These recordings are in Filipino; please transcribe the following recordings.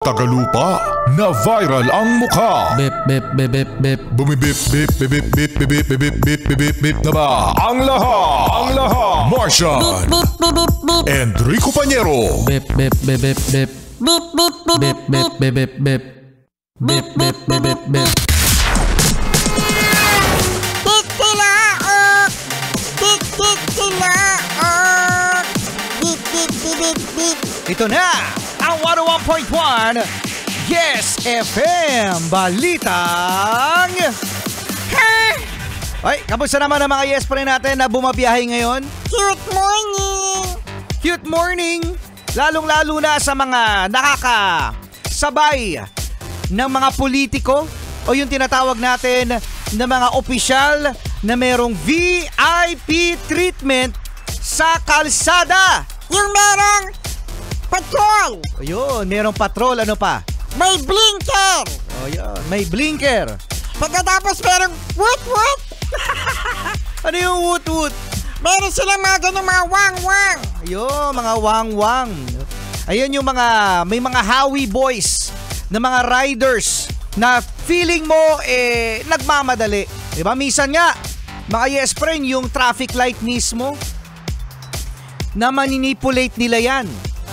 Tagalupa na viral ang mukha. Bip bip bip bip bip. Bumibip bip bip bip bip bip bip bip bip bip bip na ba? Ang lahat. Martian. Enrico Pañero. Bip bip bip bip bip. Bip bip bip bip bip bip bip. Bip bip bip bip bip. Ito na ang 101.1 Yes FM Balitang Ay, kamusta naman ang mga Yes Pre natin na bumabiyahe ngayon? Cute morning! Cute morning! Lalong-lalo na sa mga nakakasabay ng mga politiko o yung tinatawag natin na mga opisyal na merong VIP treatment sa kalsada. Yung merong patrol! Ayun, merong patrol. Ano pa? May blinker! Oh, yun. May blinker. Pagkatapos merong woot-woot! Ano yung woot-woot? Meron silang mga ganun mga wang-wang! Ayun, mga wang-wang. Ayun yung mga, may mga Howie boys na mga riders na feeling mo, nagmamadali. Diba? Minsan nga, mga yes friend, yung traffic light mismo, na maninipulate nila yan.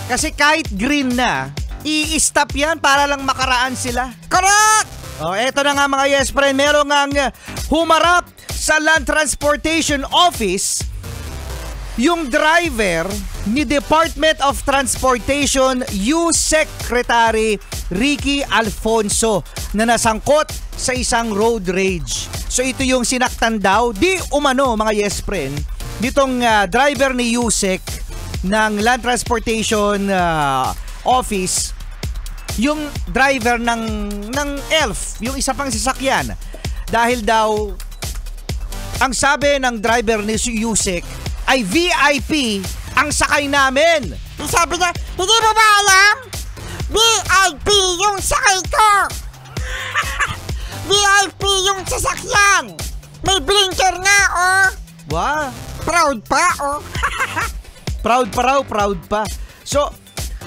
Kasi kahit green na, i-stop yan para lang makaraan sila. Correct! O, eto na nga mga yes friend, meron nga humarap sa Land Transportation Office yung driver ni Department of Transportation U.S. Secretary Ricky Alfonso na nasangkot sa isang road rage. So ito yung sinaktan daw, di umano mga yes friend, nitong driver ni USEC ng Land Transportation Office, yung driver ng ELF, yung isa pang sasakyan. Dahil daw, ang sabi ng driver ni USEC ay VIP ang sakay namin. Sabi niya, hindi mo ba alam? VIP yung sakay ko! VIP yung sasakyan! May blinker nga, oh! Wow! Proud pa, oh! Proud pa raw, proud pa. So,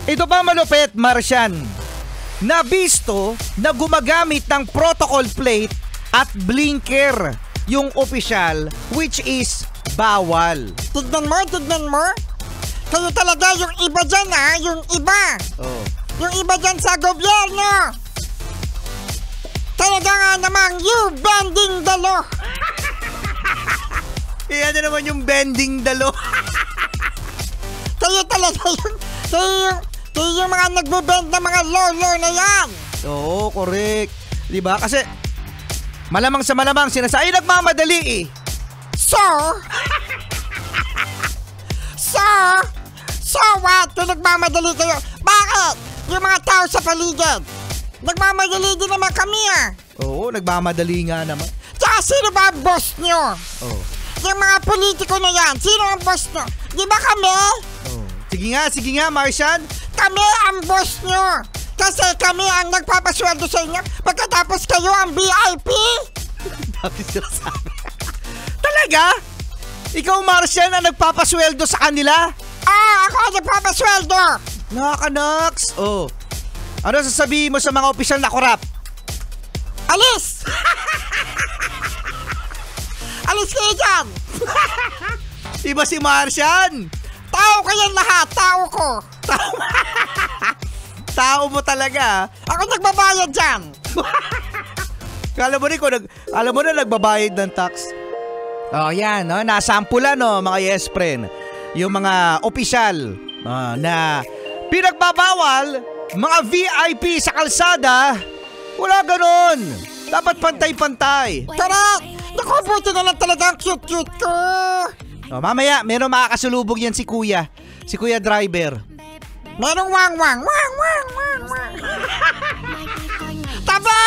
ito pa malupit, Martian. Nabisto na gumagamit ng protocol plate at blinker yung opisyal, which is bawal. Tignan mo, tignan mo. Kayo talaga yung iba dyan, ha? Yung iba. Oh. Yung iba dyan sa gobyerno. Talaga nga namang you bending the law. Iyan na naman yung bending the law. Kayo talaga yung mga nagbe-bend ng mga law na yan. Oo, correct. Diba? Kasi malamang sa malamang sinasabi, nagmamadali eh. So what? Kung nagmamadali kayo, bakit? Yung mga tao sa paligid, nagmamadali din naman kami, ah. Oo, nagmamadali nga naman. Tsaka sino ba ang boss nyo? Oh. Yung mga politiko na yan, sino ang boss nyo? Di ba kami? Oh. Sige nga, Martian. Kami ang boss nyo. Kasi kami ang nagpapasweldo sa inyo pagkatapos kayo ang VIP. Dati sila sabi. Talaga? Ikaw, Martian, ang nagpapasweldo sa kanila? Ako ang nagpapasweldo. Nakaka-naks. Oh. Ano sasabihin mo sa mga opisyal na korap? Alis! Alis kayo dyan! Iba si Martian. Tao ko yan lahat, tao ko. Tao mo talaga. Ako nagbabayad dyan. Alam mo na nagbabayad ng tax. Oh, yan, no? Nasampulan, no, mga yes friend. Yung mga opisyal na pinagbabawal, mga VIP sa kalsada, wala ganon. Dapat pantay-pantay. Correct! Naku, buti na lang talaga ang cute-cute ko. Oh, mamaya, meron makakasulubog yan si Kuya. Si Kuya driver. Merong wang-wang. Taba!